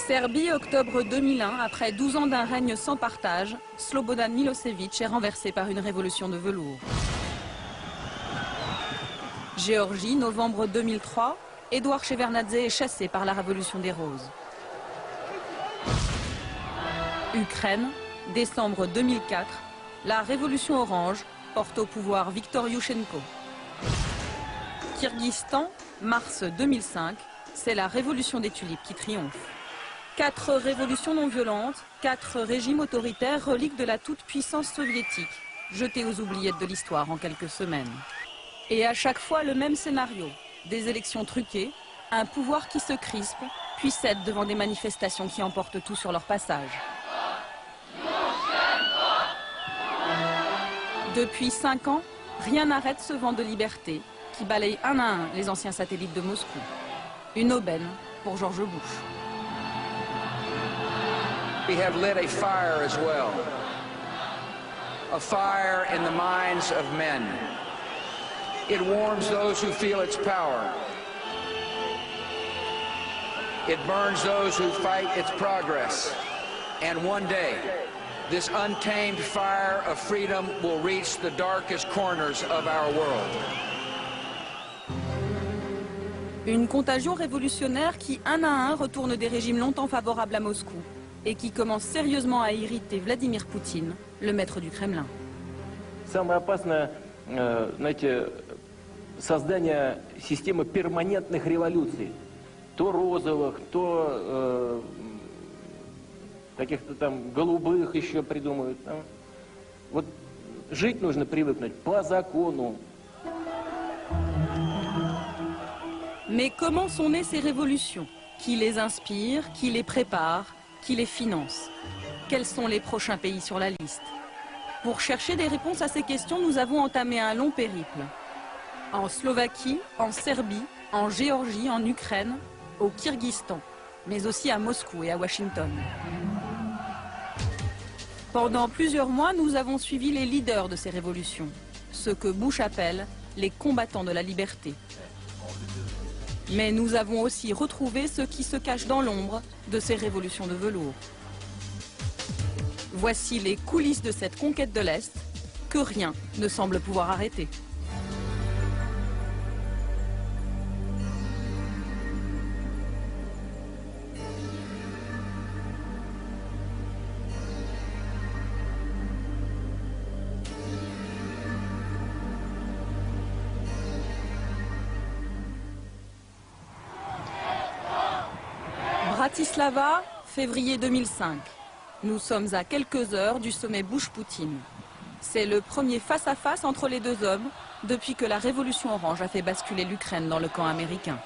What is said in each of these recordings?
Serbie, octobre 2001, après 12 ans d'un règne sans partage, Slobodan Milosevic est renversé par une révolution de velours. Géorgie, novembre 2003, Edouard Shevardnadze est chassé par la révolution des roses. Ukraine, décembre 2004, la révolution orange porte au pouvoir Viktor Yushchenko. Kirghizistan, mars 2005, c'est la révolution des tulipes qui triomphe. 4 révolutions non violentes, 4 régimes autoritaires, reliques de la toute-puissance soviétique, jetés aux oubliettes de l'histoire en quelques semaines. Et à chaque fois le même scénario, des élections truquées, un pouvoir qui se crispe, puis cède devant des manifestations qui emportent tout sur leur passage. Depuis 5 ans, rien n'arrête ce vent de liberté qui balaye un à un les anciens satellites de Moscou. Une aubaine pour George Bush. We have lit a fire as well. A fire in the minds of men. It warms those who feel its power. It burns those who fight its progress. And one day, this untamed fire of freedom will reach the darkest corners of our world. Une contagion révolutionnaire qui, un à un, retourne des régimes longtemps favorables à Moscou et qui commence sérieusement à irriter Vladimir Poutine, le maître du Kremlin. Самое опасное, знаете, создание системы перманентных революций. То розовых, то каких-то там голубых еще придумают. Вот жить нужно привыкнуть по закону. Mais comment sont nées ces révolutions? Qui les inspire? Qui les prépare? Qui les finance? Quels sont les prochains pays sur la liste? Pour chercher des réponses à ces questions, nous avons entamé un long périple. En Slovaquie, en Serbie, en Géorgie, en Ukraine, au Kirghizistan, mais aussi à Moscou et à Washington. Pendant plusieurs mois, nous avons suivi les leaders de ces révolutions, ceux que Bush appelle les combattants de la liberté. Mais nous avons aussi retrouvé ceux qui se cachent dans l'ombre de ces révolutions de velours. Voici les coulisses de cette conquête de l'Est que rien ne semble pouvoir arrêter. Bratislava, février 2005. Nous sommes à quelques heures du sommet Bush-Poutine. C'est le premier face-à-face entre les deux hommes depuis que la révolution orange a fait basculer l'Ukraine dans le camp américain.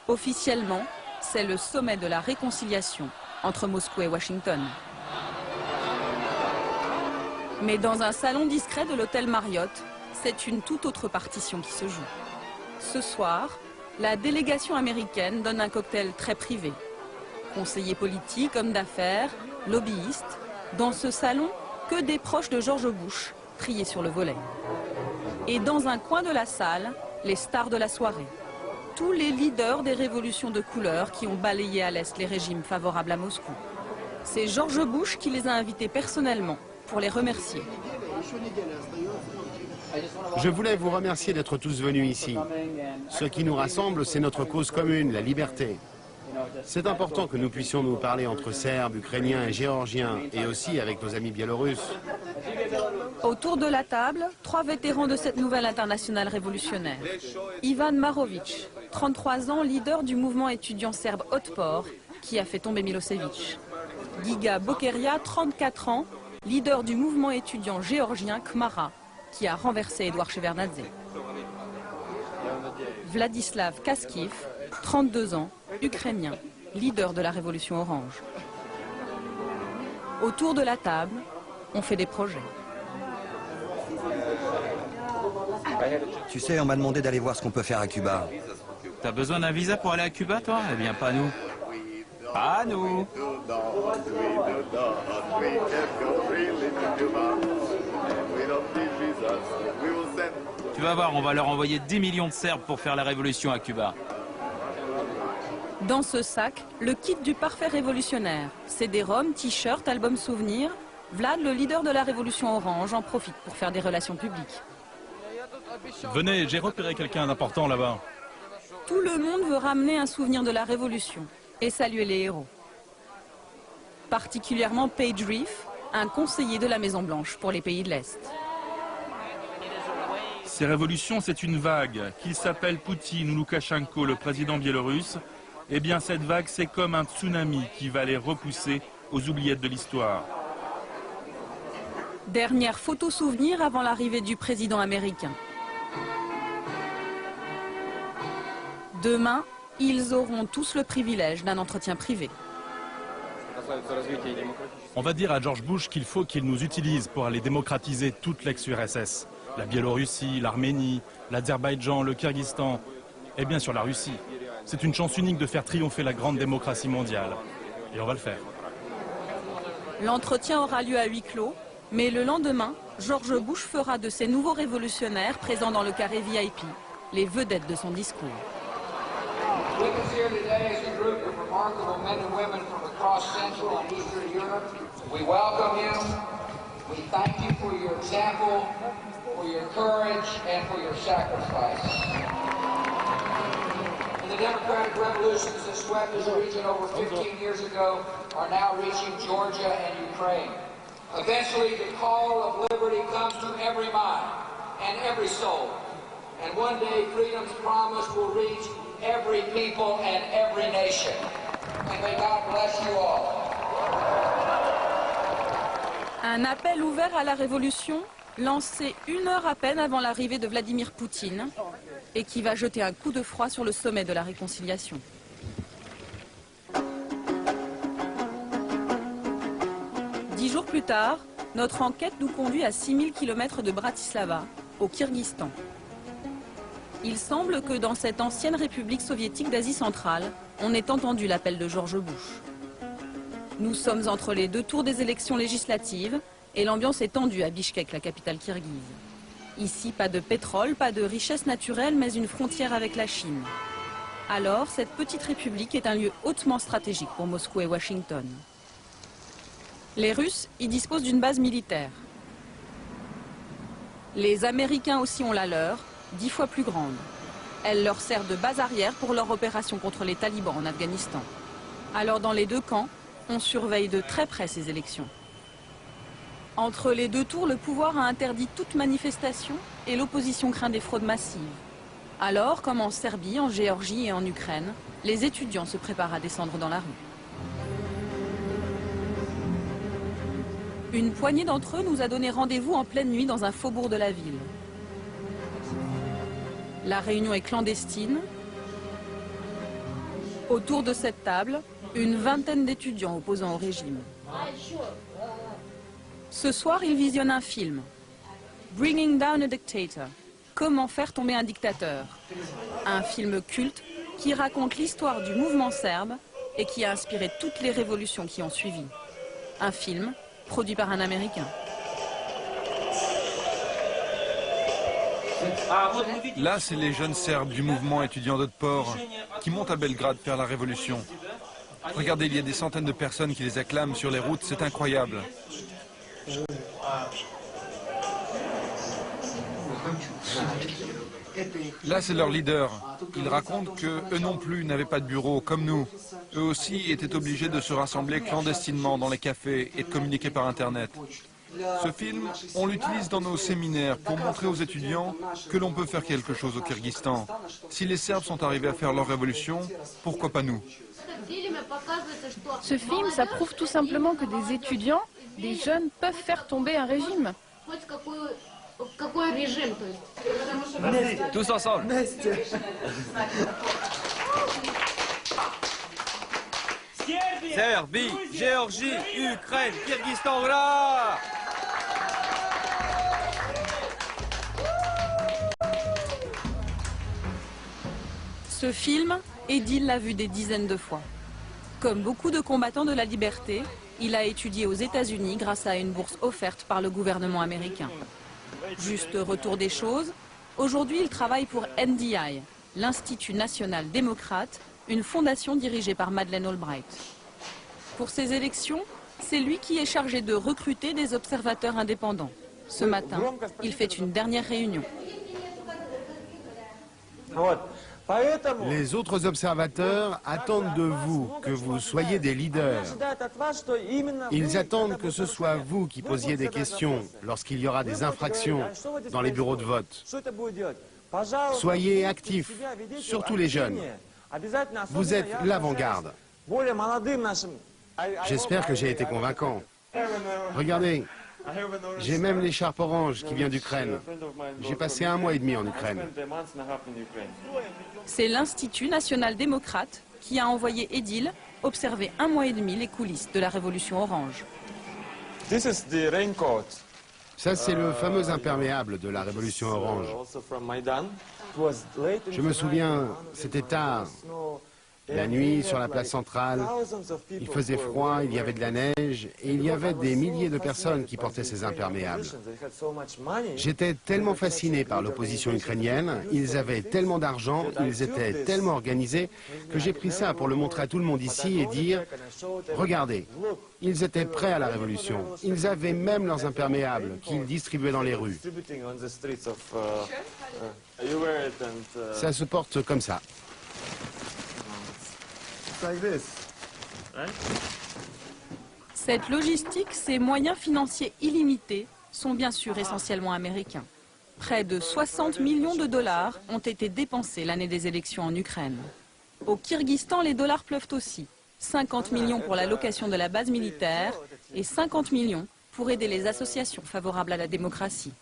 Officiellement, c'est le sommet de la réconciliation entre Moscou et Washington. Mais dans un salon discret de l'hôtel Marriott, c'est une toute autre partition qui se joue. Ce soir, la délégation américaine donne un cocktail très privé. Conseillers politiques, hommes d'affaires, lobbyistes. Dans ce salon, que des proches de George Bush, triés sur le volet. Et dans un coin de la salle, les stars de la soirée. Tous les leaders des révolutions de couleur qui ont balayé à l'Est les régimes favorables à Moscou. C'est George Bush qui les a invités personnellement pour les remercier. Je voulais vous remercier d'être tous venus ici. Ce qui nous rassemble, c'est notre cause commune, la liberté. C'est important que nous puissions nous parler entre Serbes, Ukrainiens et Géorgiens, et aussi avec nos amis biélorusses. Autour de la table, 3 vétérans de cette nouvelle internationale révolutionnaire. Ivan Marovic, 33 ans, leader du mouvement étudiant serbe Otpor, qui a fait tomber Milosevic. Giga Bokeria, 34 ans, leader du mouvement étudiant géorgien Khmara, qui a renversé Edouard Shevardnadze. Vladislav Kaskiv, 32 ans, ukrainien, leader de la révolution orange. Autour de la table, on fait des projets. Tu sais, on m'a demandé d'aller voir ce qu'on peut faire à Cuba. T'as besoin d'un visa pour aller à Cuba, toi? Eh bien, pas nous. Pas nous. Tu vas voir, on va leur envoyer 10 millions de Serbes pour faire la révolution à Cuba. Dans ce sac, le kit du parfait révolutionnaire. CD-ROM, t-shirt, album souvenir. Vlad, le leader de la révolution orange, en profite pour faire des relations publiques. Venez, j'ai repéré quelqu'un d'important là-bas. Tout le monde veut ramener un souvenir de la révolution et saluer les héros. Particulièrement Paige Reef, un conseiller de la Maison-Blanche pour les pays de l'Est. Ces révolutions, c'est une vague. Qu'il s'appelle Poutine ou Loukachenko, le président biélorusse, eh bien cette vague, c'est comme un tsunami qui va les repousser aux oubliettes de l'histoire. Dernière photo souvenir avant l'arrivée du président américain. Demain, ils auront tous le privilège d'un entretien privé. On va dire à George Bush qu'il faut qu'il nous utilise pour aller démocratiser toute l'ex-URSS. La Biélorussie, l'Arménie, l'Azerbaïdjan, le Kyrgyzstan et bien sûr la Russie. C'est une chance unique de faire triompher la grande démocratie mondiale. Et on va le faire. L'entretien aura lieu à huis clos, mais le lendemain, George Bush fera de ces nouveaux révolutionnaires présents dans le carré VIP les vedettes de son discours. With us here today is a group of remarkable men and women from across Central and Eastern Europe. We welcome you. We thank you for your example, for your courage, and for your sacrifice. And the democratic revolutions that swept this region over 15 years ago are now reaching Georgia and Ukraine. Eventually, the call of liberty comes to every mind and every soul. And one day, freedom's promise will reach every people and every nation. And may God bless you all. Un appel ouvert à la révolution, lancé 1 heure à peine avant l'arrivée de Vladimir Poutine, et qui va jeter un coup de froid sur le sommet de la réconciliation. Dix jours plus tard, notre enquête nous conduit à 6000 km de Bratislava, au Kyrgyzstan. Il semble que dans cette ancienne république soviétique d'Asie centrale, on ait entendu l'appel de George Bush. Nous sommes entre les 2 tours des élections législatives et l'ambiance est tendue à Bichkek, la capitale kirghize. Ici, pas de pétrole, pas de richesse naturelle, mais une frontière avec la Chine. Alors, cette petite république est un lieu hautement stratégique pour Moscou et Washington. Les Russes y disposent d'une base militaire. Les Américains aussi ont la leur, 10 fois plus grande. Elle leur sert de base arrière pour leur opération contre les talibans en Afghanistan. Alors dans les 2 camps, on surveille de très près ces élections. Entre les 2 tours, le pouvoir a interdit toute manifestation et l'opposition craint des fraudes massives. Alors, comme en Serbie, en Géorgie et en Ukraine, les étudiants se préparent à descendre dans la rue. Une poignée d'entre eux nous a donné rendez-vous en pleine nuit dans un faubourg de la ville. La réunion est clandestine. Autour de cette table, une vingtaine d'étudiants opposants au régime. Ce soir, ils visionnent un film. Bringing Down a Dictator. Comment faire tomber un dictateur. Un film culte qui raconte l'histoire du mouvement serbe et qui a inspiré toutes les révolutions qui ont suivi. Un film produit par un Américain. Là, c'est les jeunes Serbes du mouvement étudiant d'Otpor qui montent à Belgrade faire la révolution. Regardez, il y a des centaines de personnes qui les acclament sur les routes, c'est incroyable. Là, c'est leur leader. Ils racontent qu'eux non plus n'avaient pas de bureau, comme nous. Eux aussi étaient obligés de se rassembler clandestinement dans les cafés et de communiquer par Internet. Ce film, on l'utilise dans nos séminaires pour montrer aux étudiants que l'on peut faire quelque chose au Kyrgyzstan. Si les Serbes sont arrivés à faire leur révolution, pourquoi pas nous? Ce film, ça prouve tout simplement que des étudiants, des jeunes, peuvent faire tomber un régime. Tous ensemble. Serbie, Géorgie, Ukraine, Kyrgyzstan, voilà! Ce film, Edil l'a vu des dizaines de fois. Comme beaucoup de combattants de la liberté, il a étudié aux États-Unis grâce à une bourse offerte par le gouvernement américain. Juste retour des choses, aujourd'hui il travaille pour NDI, l'Institut national démocrate, une fondation dirigée par Madeleine Albright. Pour ces élections, c'est lui qui est chargé de recruter des observateurs indépendants. Ce matin, il fait une dernière réunion. Les autres observateurs attendent de vous que vous soyez des leaders. Ils attendent que ce soit vous qui posiez des questions lorsqu'il y aura des infractions dans les bureaux de vote. Soyez actifs, surtout les jeunes. Vous êtes l'avant-garde. J'espère que j'ai été convaincant. Regardez, j'ai même l'écharpe orange qui vient d'Ukraine. J'ai passé 1 mois et demi en Ukraine. C'est l'Institut national démocrate qui a envoyé Edil observer 1 mois et demi les coulisses de la révolution orange. Ça, c'est le fameux imperméable de la révolution orange. Je me souviens, c'était tard. La nuit, sur la place centrale, il faisait froid, il y avait de la neige, et il y avait des milliers de personnes qui portaient ces imperméables. J'étais tellement fasciné par l'opposition ukrainienne, ils avaient tellement d'argent, ils étaient tellement organisés, que j'ai pris ça pour le montrer à tout le monde ici et dire « Regardez, ils étaient prêts à la révolution, ils avaient même leurs imperméables qu'ils distribuaient dans les rues. » Ça se porte comme ça. Cette logistique, ces moyens financiers illimités, sont bien sûr essentiellement américains. Près de 60 millions de dollars ont été dépensés l'année des élections en Ukraine. Au Kyrgyzstan, les dollars pleuvent aussi. 50 millions pour la location de la base militaire et 50 millions pour aider les associations favorables à la démocratie.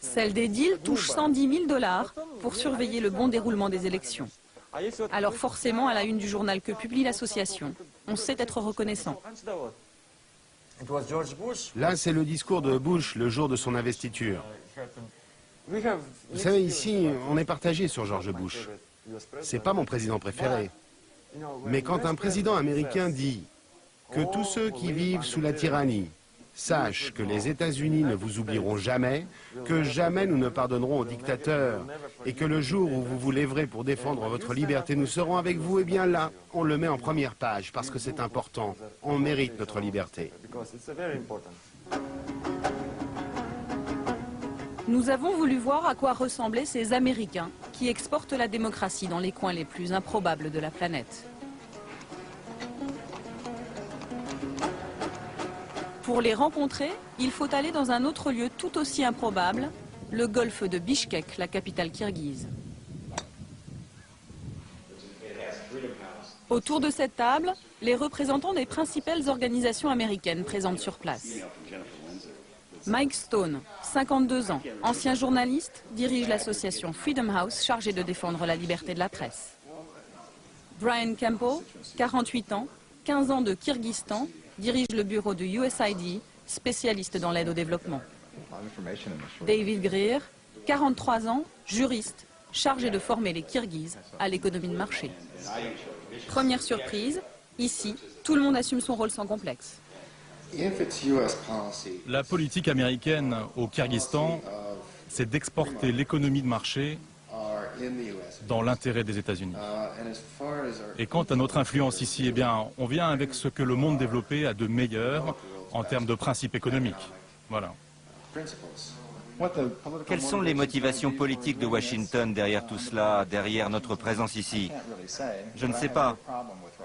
Celle d'Edil touche 110 000 dollars pour surveiller le bon déroulement des élections. Alors forcément, à la une du journal que publie l'association, on sait être reconnaissant. Là, c'est le discours de Bush le jour de son investiture. Vous savez, ici, on est partagé sur George Bush. C'est pas mon président préféré. Mais quand un président américain dit que tous ceux qui vivent sous la tyrannie sachent que les États-Unis ne vous oublieront jamais, que jamais nous ne pardonnerons aux dictateurs, et que le jour où vous vous lèverez pour défendre votre liberté, nous serons avec vous, eh bien là, on le met en première page, parce que c'est important. On mérite notre liberté. Nous avons voulu voir à quoi ressemblaient ces Américains qui exportent la démocratie dans les coins les plus improbables de la planète. Pour les rencontrer, il faut aller dans un autre lieu tout aussi improbable, le golfe de Bishkek, la capitale kirghize. Autour de cette table, les représentants des principales organisations américaines présentes sur place. Mike Stone, 52 ans, ancien journaliste, dirige l'association Freedom House chargée de défendre la liberté de la presse. Brian Campbell, 48 ans, 15 ans de Kyrgyzstan, dirige le bureau de USAID, spécialiste dans l'aide au développement. David Greer, 43 ans, juriste, chargé de former les Kirghizes à l'économie de marché. Première surprise, ici, tout le monde assume son rôle sans complexe. La politique américaine au Kyrgyzstan, c'est d'exporter l'économie de marché dans l'intérêt des États-Unis. Et quant à notre influence ici, eh bien, on vient avec ce que le monde développé a de meilleur en termes de principes économiques. Voilà. Quelles sont les motivations politiques de Washington derrière tout cela, derrière notre présence ici? Je ne sais pas,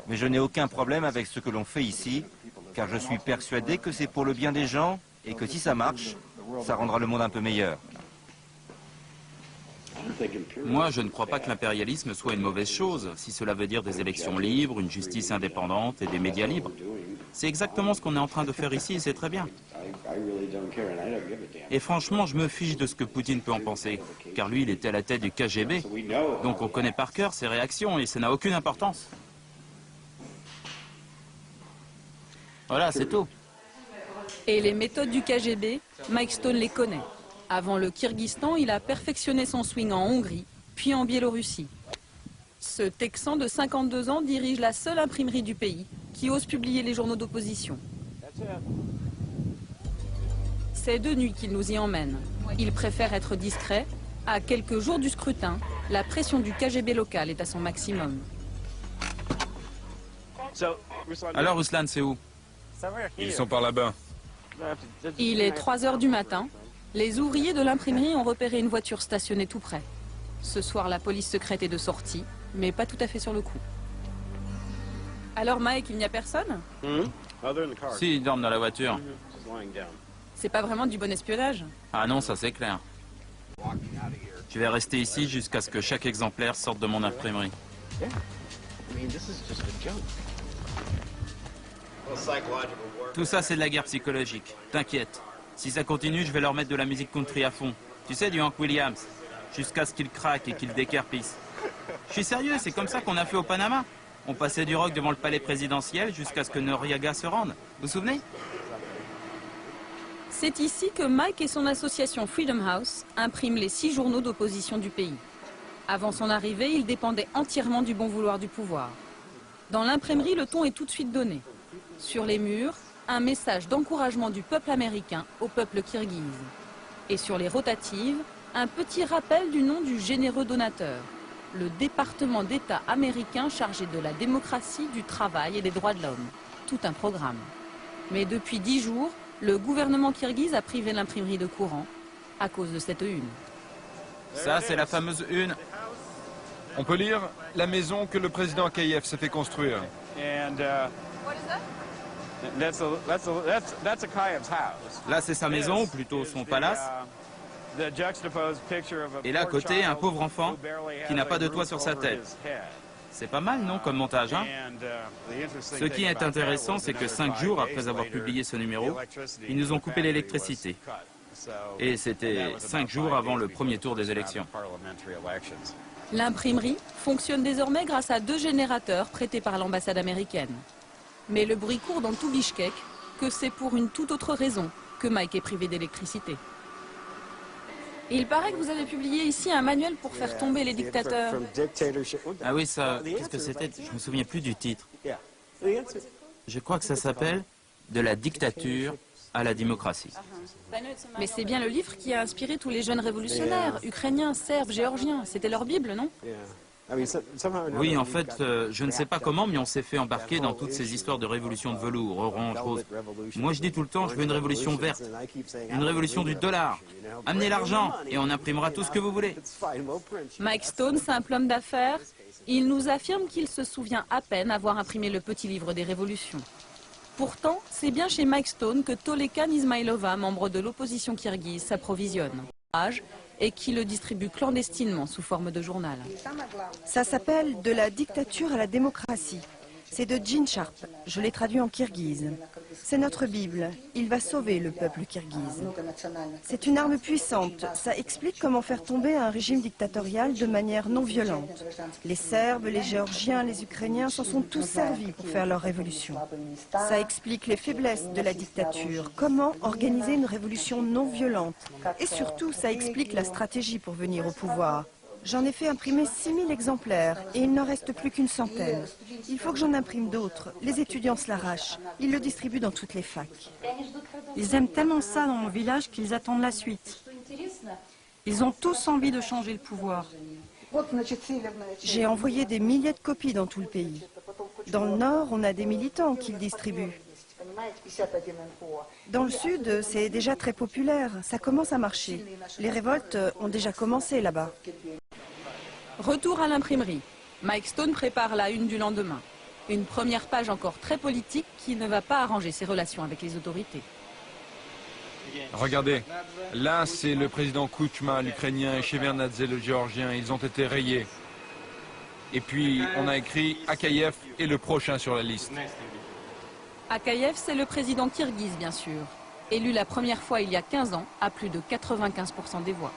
mais je n'ai aucun problème avec ce que l'on fait ici, car je suis persuadé que c'est pour le bien des gens et que si ça marche, ça rendra le monde un peu meilleur. Moi, je ne crois pas que l'impérialisme soit une mauvaise chose, si cela veut dire des élections libres, une justice indépendante et des médias libres. C'est exactement ce qu'on est en train de faire ici et c'est très bien. Et franchement, je me fiche de ce que Poutine peut en penser, car lui, il était à la tête du KGB. Donc on connaît par cœur ses réactions et ça n'a aucune importance. Voilà, c'est tout. Et les méthodes du KGB, Mike Stone les connaît. Avant le Kyrgyzstan, il a perfectionné son swing en Hongrie, puis en Biélorussie. Ce Texan de 52 ans dirige la seule imprimerie du pays qui ose publier les journaux d'opposition. C'est de nuit qu'il nous y emmène. Il préfère être discret. À quelques jours du scrutin, la pression du KGB local est à son maximum. Alors Ruslan, c'est où? Ils sont par là-bas. Il est 3 heures du matin. Les ouvriers de l'imprimerie ont repéré une voiture stationnée tout près. Ce soir, la police secrète est de sortie, mais pas tout à fait sur le coup. Alors Mike, il n'y a personne? Si, ils dorment dans la voiture. C'est pas vraiment du bon espionnage. Ah non, ça c'est clair. Je vais rester ici jusqu'à ce que chaque exemplaire sorte de mon imprimerie. Tout ça, c'est de la guerre psychologique. T'inquiète. Si ça continue, je vais leur mettre de la musique country à fond. Tu sais, du Hank Williams. Jusqu'à ce qu'ils craquent et qu'ils décarpissent. Je suis sérieux, c'est comme ça qu'on a fait au Panama. On passait du rock devant le palais présidentiel jusqu'à ce que Noriega se rende. Vous vous souvenez? C'est ici que Mike et son association Freedom House impriment les 6 journaux d'opposition du pays. Avant son arrivée, il dépendait entièrement du bon vouloir du pouvoir. Dans l'imprimerie, le ton est tout de suite donné. Sur les murs, un message d'encouragement du peuple américain au peuple kirghize. Et sur les rotatives, un petit rappel du nom du généreux donateur, le département d'État américain chargé de la démocratie, du travail et des droits de l'homme. Tout un programme. Mais depuis 10 jours, le gouvernement kirghize a privé l'imprimerie de courant à cause de cette une. Ça, c'est la fameuse une. On peut lire la maison que le président Akayev s'est fait construire. Là, c'est sa maison, ou plutôt son palace. Et là, à côté, un pauvre enfant qui n'a pas de toit sur sa tête. C'est pas mal, non, comme montage, hein? Ce qui est intéressant, c'est que 5 jours après avoir publié ce numéro, ils nous ont coupé l'électricité. Et c'était 5 jours avant le premier tour des élections. L'imprimerie fonctionne désormais grâce à 2 générateurs prêtés par l'ambassade américaine. Mais le bruit court dans tout Bishkek que c'est pour une toute autre raison que Mike est privé d'électricité. Il paraît que vous avez publié ici un manuel pour faire tomber les dictateurs. Ah oui, ça, qu'est-ce que c'était? Je me souviens plus du titre. Je crois que ça s'appelle « De la dictature à la démocratie ». Mais c'est bien le livre qui a inspiré tous les jeunes révolutionnaires, ukrainiens, serbes, géorgiens. C'était leur Bible, non? Oui, en fait, je ne sais pas comment, mais on s'est fait embarquer dans toutes ces histoires de révolution de velours, orange, rose. Moi, je dis tout le temps, je veux une révolution verte, une révolution du dollar. Amenez l'argent et on imprimera tout ce que vous voulez. Mike Stone, simple homme d'affaires, il nous affirme qu'il se souvient à peine avoir imprimé le petit livre des révolutions. Pourtant, c'est bien chez Mike Stone que Tolekan Ismailova, membre de l'opposition kirghize, s'approvisionne. Et qui le distribue clandestinement sous forme de journal. Ça s'appelle « De la dictature à la démocratie ». C'est de Gene Sharp. Je l'ai traduit en kirghize. C'est notre Bible. Il va sauver le peuple kirghize. C'est une arme puissante. Ça explique comment faire tomber un régime dictatorial de manière non violente. Les Serbes, les Géorgiens, les Ukrainiens s'en sont tous servis pour faire leur révolution. Ça explique les faiblesses de la dictature. Comment organiser une révolution non violente. Et surtout, ça explique la stratégie pour venir au pouvoir. J'en ai fait imprimer 6000 exemplaires et il n'en reste plus qu'une centaine. Il faut que j'en imprime d'autres. Les étudiants se l'arrachent. Ils le distribuent dans toutes les facs. Ils aiment tellement ça dans mon village qu'ils attendent la suite. Ils ont tous envie de changer le pouvoir. J'ai envoyé des milliers de copies dans tout le pays. Dans le nord, on a des militants qui le distribuent. Dans le sud, c'est déjà très populaire. Ça commence à marcher. Les révoltes ont déjà commencé là-bas. Retour à l'imprimerie. Mike Stone prépare la une du lendemain. Une première page encore très politique qui ne va pas arranger ses relations avec les autorités. Regardez, là c'est le président Kuchma, l'Ukrainien, et Shevardnadze, le Géorgien. Ils ont été rayés. Et puis on a écrit Akayev est le prochain sur la liste. Akayev, c'est le président kirghize, bien sûr. Élu la première fois il y a 15 ans, à plus de 95% des voix.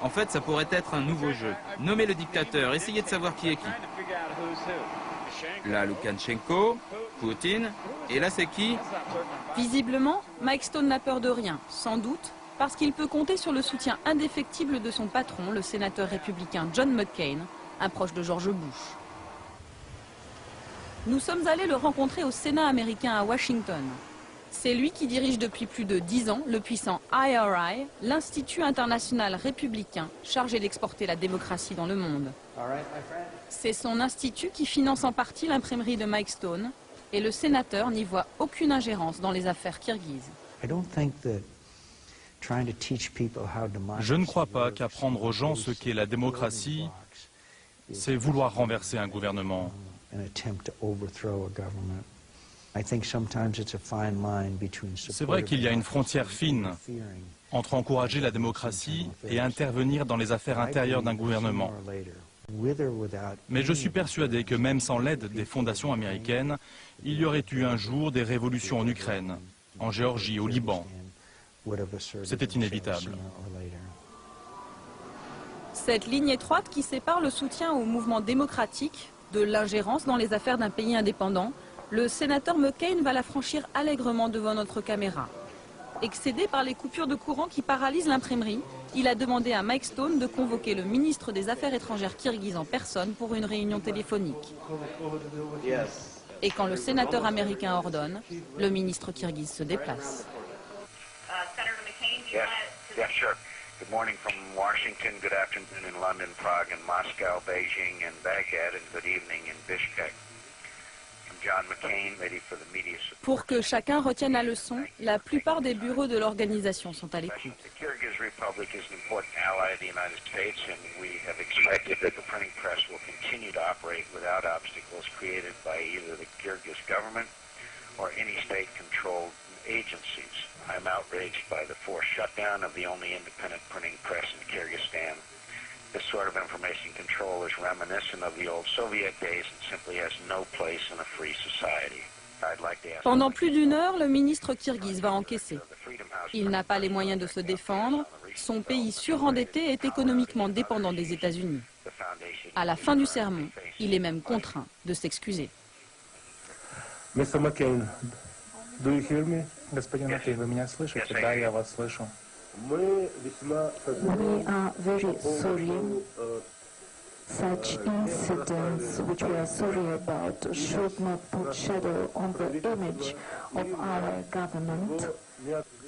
En fait, ça pourrait être un nouveau jeu. Nommez le dictateur, essayez de savoir qui est qui. Là, Loukachenko, Poutine, et là, c'est qui? Visiblement, Mike Stone n'a peur de rien, sans doute, parce qu'il peut compter sur le soutien indéfectible de son patron, le sénateur républicain John McCain, un proche de George Bush. Nous sommes allés le rencontrer au Sénat américain à Washington. C'est lui qui dirige depuis plus de 10 ans le puissant IRI, l'Institut international républicain chargé d'exporter la démocratie dans le monde. C'est son institut qui finance en partie l'imprimerie de Mike Stone et le sénateur n'y voit aucune ingérence dans les affaires kirghizes. Je ne crois pas qu'apprendre aux gens ce qu'est la démocratie, c'est vouloir renverser un gouvernement. C'est vrai qu'il y a une frontière fine entre encourager la démocratie et intervenir dans les affaires intérieures d'un gouvernement. Mais je suis persuadé que même sans l'aide des fondations américaines, il y aurait eu un jour des révolutions en Ukraine, en Géorgie, au Liban. C'était inévitable. Cette ligne étroite qui sépare le soutien au mouvement démocratique de l'ingérence dans les affaires d'un pays indépendant, le sénateur McCain va la franchir allègrement devant notre caméra. Excédé par les coupures de courant qui paralysent l'imprimerie, il a demandé à Mike Stone de convoquer le ministre des Affaires étrangères kirghize en personne pour une réunion téléphonique. Et quand le sénateur américain ordonne, le ministre kirghize se déplace. Yes, sure. Good morning from Washington, good afternoon in London, Prague, and Moscow, Beijing, and Baghdad, and good evening in Bishkek. I'm John McCain, ready for the media support. Pour que chacun retienne la leçon, la plupart des bureaux de l'organisation sont à l'écoute. The Kyrgyz Republic is an important ally of the United States, and we have expected that the printing press will continue to operate without obstacles created by either the Kyrgyz government or any state-controlled agencies. I'm outraged by the forced shutdown of the only independent printing press in Kyrgyzstan. This sort of information control is reminiscent of the old Soviet days and simply has no place in a free society. I'd like to ask... Pendant plus d'une heure, le ministre kirghize va encaisser. Il n'a pas les moyens de se défendre. Son pays surendetté est économiquement dépendant des États-Unis. À la fin du sermon, il est même contraint de s'excuser. Mr. McCain, do you hear me? Господин Маккейн, вы меня слышите? Да, я вас слышу. We are very sorry. Such incidents which we are sorry about should not put shadow on the image of our government,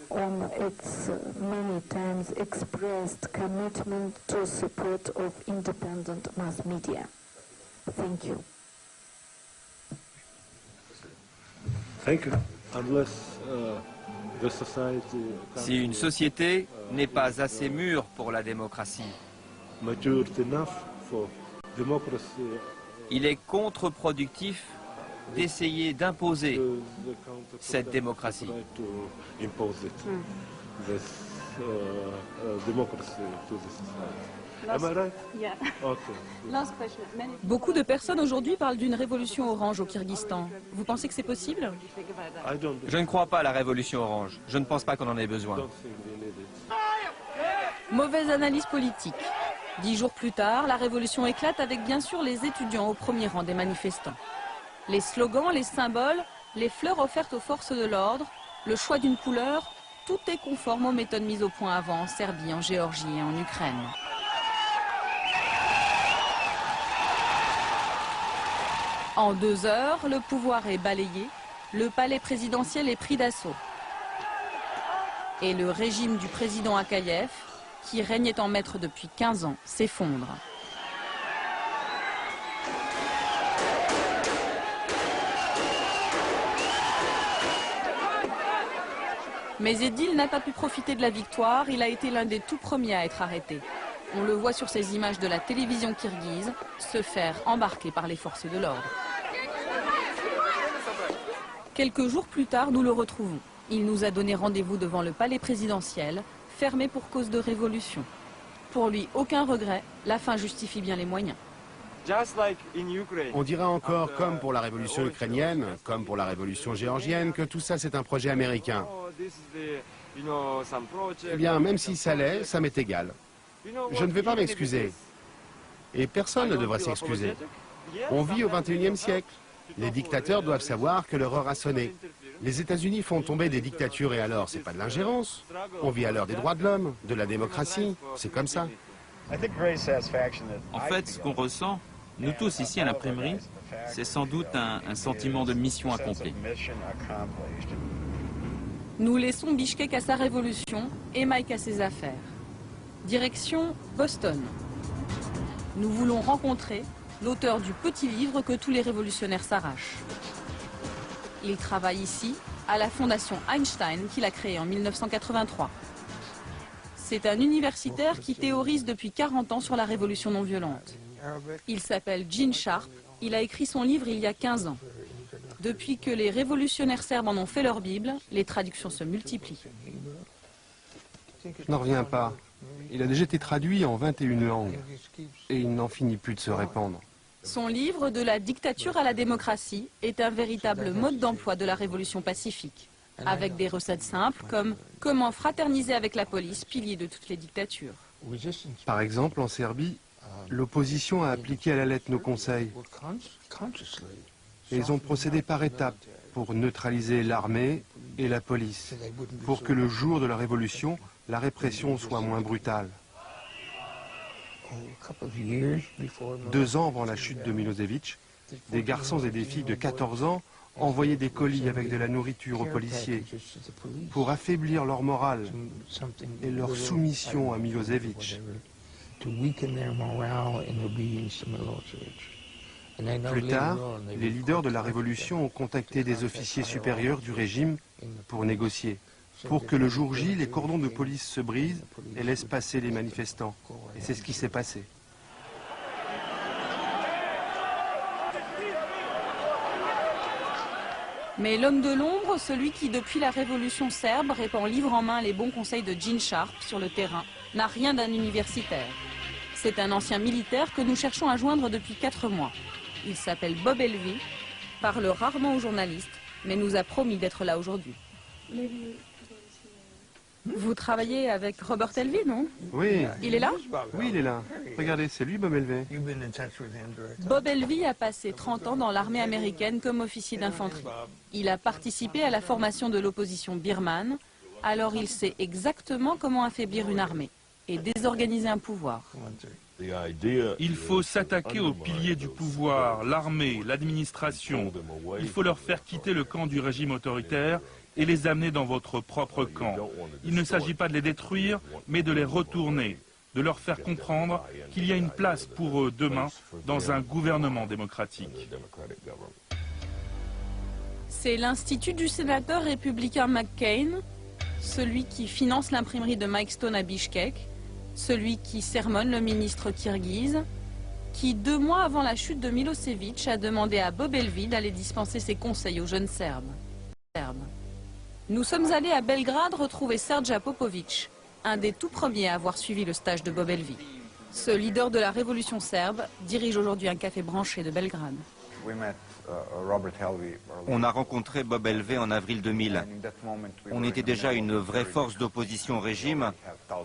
on its many times expressed commitment to support of independent mass media. Thank you. Thank you. Si une société n'est pas assez mûre pour la démocratie, il est contre-productif d'essayer d'imposer cette démocratie. Beaucoup de personnes aujourd'hui parlent d'une révolution orange au Kyrgyzstan. Vous pensez que c'est possible? Je ne crois pas à la révolution orange. Je ne pense pas qu'on en ait besoin. Mauvaise analyse politique. 10 jours plus tard, la révolution éclate avec bien sûr les étudiants au premier rang des manifestants. Les slogans, les symboles, les fleurs offertes aux forces de l'ordre, le choix d'une couleur, tout est conforme aux méthodes mises au point avant en Serbie, en Géorgie et en Ukraine. En 2 heures, le pouvoir est balayé, le palais présidentiel est pris d'assaut. Et le régime du président Akayev, qui régnait en maître depuis 15 ans, s'effondre. Mais Edil n'a pas pu profiter de la victoire, il a été l'un des tout premiers à être arrêté. On le voit sur ces images de la télévision kirghize se faire embarquer par les forces de l'ordre. Quelques jours plus tard, nous le retrouvons. Il nous a donné rendez-vous devant le palais présidentiel, fermé pour cause de révolution. Pour lui, aucun regret, la fin justifie bien les moyens. On dira encore, comme pour la révolution ukrainienne, comme pour la révolution géorgienne, que tout ça c'est un projet américain. Eh bien, même si ça l'est, ça m'est égal. Je ne vais pas m'excuser. Et personne ne devrait s'excuser. On vit au XXIe siècle. Les dictateurs doivent savoir que leur heure a sonné. Les États-Unis font tomber des dictatures et alors, c'est pas de l'ingérence. On vit à l'heure des droits de l'homme, de la démocratie. C'est comme ça. En fait, ce qu'on ressent, nous tous ici à l'imprimerie, c'est sans doute un sentiment de mission accomplie. Nous laissons Bichkek à sa révolution et Mike à ses affaires. Direction Boston. Nous voulons rencontrer l'auteur du petit livre que tous les révolutionnaires s'arrachent. Il travaille ici à la fondation Einstein qu'il a créée en 1983. C'est un universitaire qui théorise depuis 40 ans sur la révolution non violente. Il s'appelle Gene Sharp, il a écrit son livre il y a 15 ans. Depuis que les révolutionnaires serbes en ont fait leur Bible, les traductions se multiplient. Je n'en reviens pas. Il a déjà été traduit en 21 langues. Et il n'en finit plus de se répandre. Son livre « De la dictature à la démocratie » est un véritable mode d'emploi de la révolution pacifique, avec des recettes simples comme « Comment fraterniser avec la police, pilier de toutes les dictatures ». Par exemple, en Serbie, l'opposition a appliqué à la lettre nos conseils. Et ils ont procédé par étapes pour neutraliser l'armée et la police, pour que le jour de la révolution, la répression soit moins brutale. 2 ans avant la chute de Milosevic, des garçons et des filles de 14 ans envoyaient des colis avec de la nourriture aux policiers pour affaiblir leur morale et leur soumission à Milosevic. Plus tard, les leaders de la révolution ont contacté des officiers supérieurs du régime pour négocier, pour que le jour J, les cordons de police se brisent et laissent passer les manifestants. Et c'est ce qui s'est passé. Mais l'homme de l'ombre, celui qui depuis la révolution serbe répand livre en main les bons conseils de Gene Sharp sur le terrain, n'a rien d'un universitaire. C'est un ancien militaire que nous cherchons à joindre depuis 4 mois. Il s'appelle Bob Elvey, parle rarement aux journalistes, mais nous a promis d'être là aujourd'hui. Vous travaillez avec Robert Elvey, non? Oui. Il est là? Oui, il est là. Regardez, c'est lui, Bob Elvey. Bob Elvey a passé 30 ans dans l'armée américaine comme officier d'infanterie. Il a participé à la formation de l'opposition birmane, alors il sait exactement comment affaiblir une armée et désorganiser un pouvoir. Il faut s'attaquer aux piliers du pouvoir, l'armée, l'administration. Il faut leur faire quitter le camp du régime autoritaire et les amener dans votre propre camp. Il ne s'agit pas de les détruire, mais de les retourner, de leur faire comprendre qu'il y a une place pour eux demain dans un gouvernement démocratique. C'est l'Institut du sénateur républicain McCain, celui qui finance l'imprimerie de Mike Stone à Bichkek, celui qui sermonne le ministre kirghize, qui 2 mois avant la chute de Milosevic a demandé à Bob Elvey d'aller dispenser ses conseils aux jeunes Serbes. Nous sommes allés à Belgrade retrouver Srdja Popovic, un des tout premiers à avoir suivi le stage de Bob Elvey. Ce leader de la révolution serbe dirige aujourd'hui un café branché de Belgrade. On a rencontré Bob Elvey en avril 2000. On était déjà une vraie force d'opposition au régime,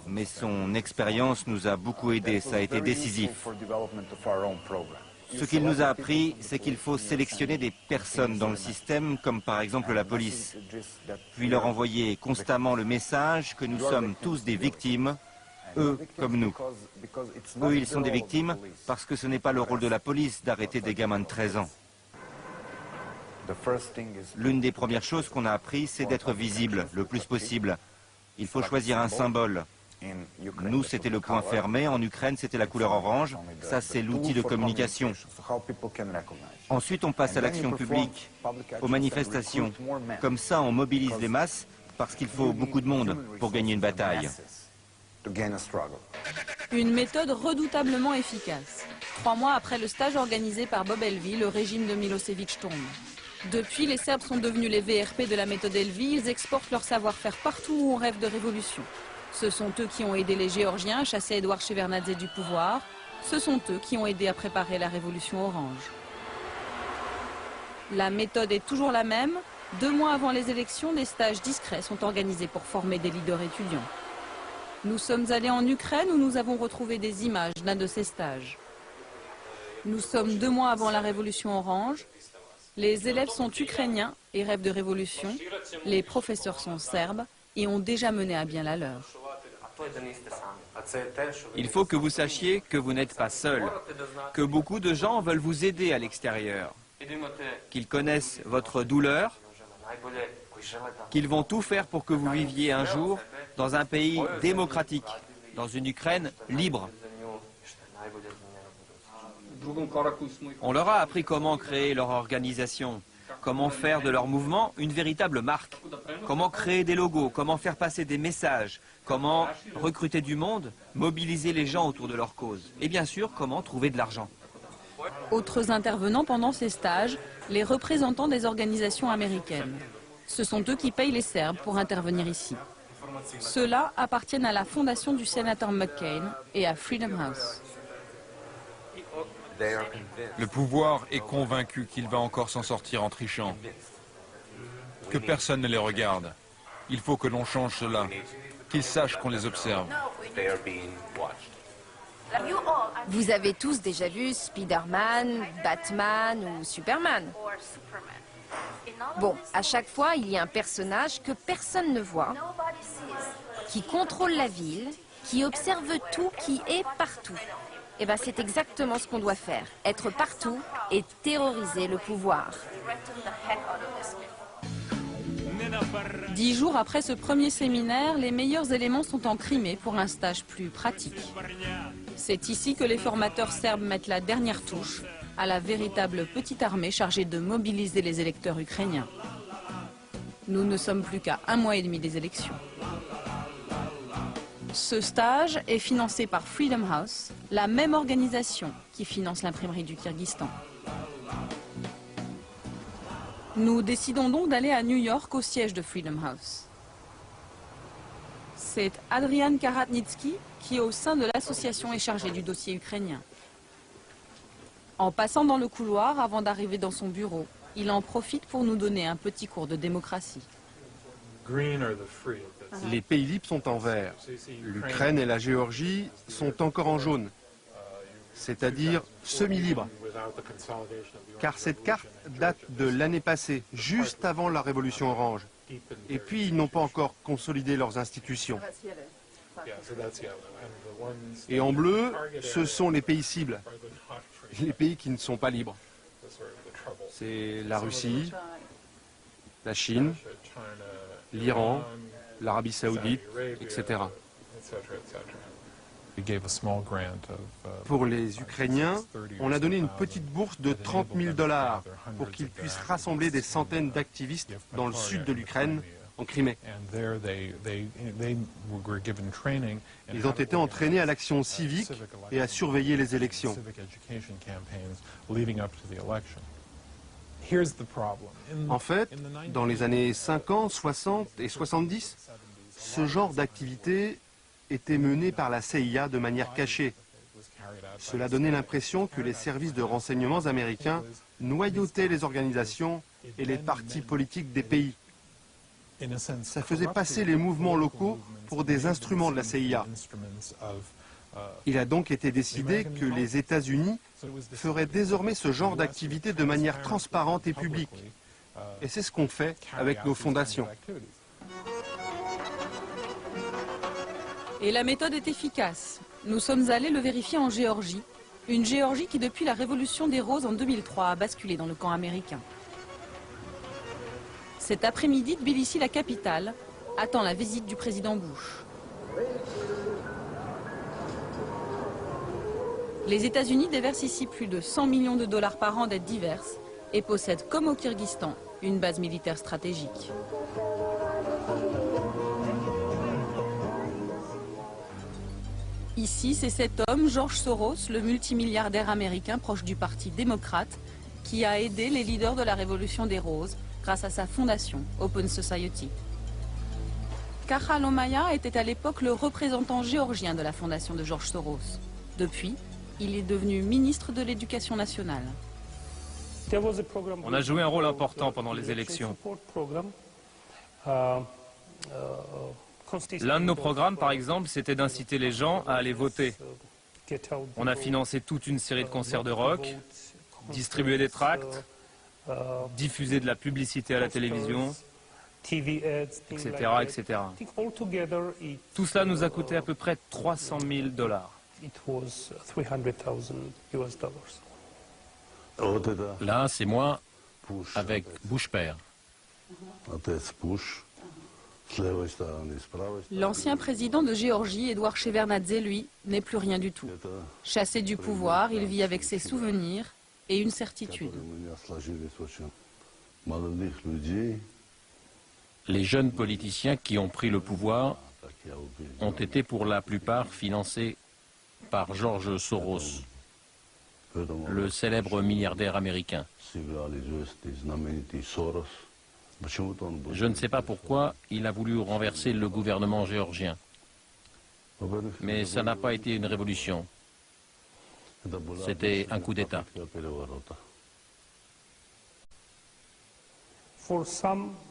mais son expérience nous a beaucoup aidés, ça a été décisif. Ce qu'il nous a appris, c'est qu'il faut sélectionner des personnes dans le système, comme par exemple la police, puis leur envoyer constamment le message que nous sommes tous des victimes, eux comme nous. Eux, ils sont des victimes parce que ce n'est pas le rôle de la police d'arrêter des gamins de 13 ans. L'une des premières choses qu'on a appris, c'est d'être visible le plus possible. Il faut choisir un symbole. Nous, c'était le point fermé. En Ukraine, c'était la couleur orange. Ça, c'est l'outil de communication. Ensuite, on passe à l'action publique, aux manifestations. Comme ça, on mobilise les masses parce qu'il faut beaucoup de monde pour gagner une bataille. Une méthode redoutablement efficace. 3 mois après le stage organisé par Bob Elvey, le régime de Milosevic tombe. Depuis, les Serbes sont devenus les VRP de la méthode Elvey. Ils exportent leur savoir-faire partout où on rêve de révolution. Ce sont eux qui ont aidé les Géorgiens à chasser Edouard Shevardnadze du pouvoir. Ce sont eux qui ont aidé à préparer la révolution orange. La méthode est toujours la même. 2 mois avant les élections, des stages discrets sont organisés pour former des leaders étudiants. Nous sommes allés en Ukraine où nous avons retrouvé des images d'un de ces stages. Nous sommes 2 mois avant la révolution orange. Les élèves sont ukrainiens et rêvent de révolution. Les professeurs sont serbes et ont déjà mené à bien la leur. Il faut que vous sachiez que vous n'êtes pas seul, que beaucoup de gens veulent vous aider à l'extérieur, qu'ils connaissent votre douleur qu'ils vont tout faire pour que vous viviez un jour dans un pays démocratique, dans une Ukraine libre. On leur a appris comment créer leur organisation, comment faire de leur mouvement une véritable marque, comment créer des logos, comment faire passer des messages, comment recruter du monde, mobiliser les gens autour de leur cause, et bien sûr, comment trouver de l'argent. Autres intervenants pendant ces stages, les représentants des organisations américaines. Ce sont eux qui payent les Serbes pour intervenir ici. Ceux-là appartiennent à la fondation du sénateur McCain et à Freedom House. Le pouvoir est convaincu qu'il va encore s'en sortir en trichant. Que personne ne les regarde. Il faut que l'on change cela. Qu'ils sachent qu'on les observe. Vous avez tous déjà vu Spider-Man, Batman ou Superman. Bon, à chaque fois, il y a un personnage que personne ne voit, qui contrôle la ville, qui observe tout, qui est partout. Et bien, c'est exactement ce qu'on doit faire, être partout et terroriser le pouvoir. 10 jours après ce premier séminaire, les meilleurs éléments sont en Crimée pour un stage plus pratique. C'est ici que les formateurs serbes mettent la dernière touche à la véritable petite armée chargée de mobiliser les électeurs ukrainiens. Nous ne sommes plus qu'à 1 mois et demi des élections. Ce stage est financé par Freedom House, la même organisation qui finance l'imprimerie du Kyrgyzstan. Nous décidons donc d'aller à New York au siège de Freedom House. C'est Adrian Karatnitsky qui, au sein de l'association, est chargé du dossier ukrainien. En passant dans le couloir avant d'arriver dans son bureau, il en profite pour nous donner un petit cours de démocratie. Les pays libres sont en vert. L'Ukraine et la Géorgie sont encore en jaune, c'est-à-dire semi-libres. Car cette carte date de l'année passée, juste avant la révolution orange. Et puis, ils n'ont pas encore consolidé leurs institutions. Et en bleu, ce sont les pays cibles, les pays qui ne sont pas libres. C'est la Russie, la Chine, l'Iran, l'Arabie Saoudite, etc. Pour les Ukrainiens, on a donné une petite bourse de 30 000 $ pour qu'ils puissent rassembler des centaines d'activistes dans le sud de l'Ukraine, en Crimée. Ils ont été entraînés à l'action civique et à surveiller les élections. En fait, dans les années 50, 60 et 70, ce genre d'activité était mené par la CIA de manière cachée. Cela donnait l'impression que les services de renseignements américains noyautaient les organisations et les partis politiques des pays. Ça faisait passer les mouvements locaux pour des instruments de la CIA. Il a donc été décidé que les États-Unis feraient désormais ce genre d'activité de manière transparente et publique. Et c'est ce qu'on fait avec nos fondations. Et la méthode est efficace. Nous sommes allés le vérifier en Géorgie, une Géorgie qui depuis la révolution des roses en 2003 a basculé dans le camp américain. Cet après-midi, Tbilissi, la capitale, attend la visite du président Bush. Les États-Unis déversent ici plus de 100 millions de $ par an d'aides diverses et possèdent, comme au Kyrgyzstan, une base militaire stratégique. Ici, c'est cet homme, George Soros, le multimilliardaire américain proche du Parti démocrate, qui a aidé les leaders de la Révolution des Roses grâce à sa fondation, Open Society. Kachal Omaya était à l'époque le représentant géorgien de la fondation de George Soros. Depuis, il est devenu ministre de l'Éducation nationale. On a joué un rôle important pendant les élections. L'un de nos programmes, par exemple, c'était d'inciter les gens à aller voter. On a financé toute une série de concerts de rock, distribué des tracts, diffusé de la publicité à la télévision, etc., etc. Tout cela nous a coûté à peu près 300 000 $. Là, c'est moi avec Bush père. L'ancien président de Géorgie, Edouard Shevardnadze, lui, n'est plus rien du tout. Chassé du pouvoir, il vit avec ses souvenirs et une certitude. Les jeunes politiciens qui ont pris le pouvoir ont été pour la plupart financés par George Soros, le célèbre milliardaire américain. Je ne sais pas pourquoi il a voulu renverser le gouvernement géorgien. Mais ça n'a pas été une révolution. C'était un coup d'État.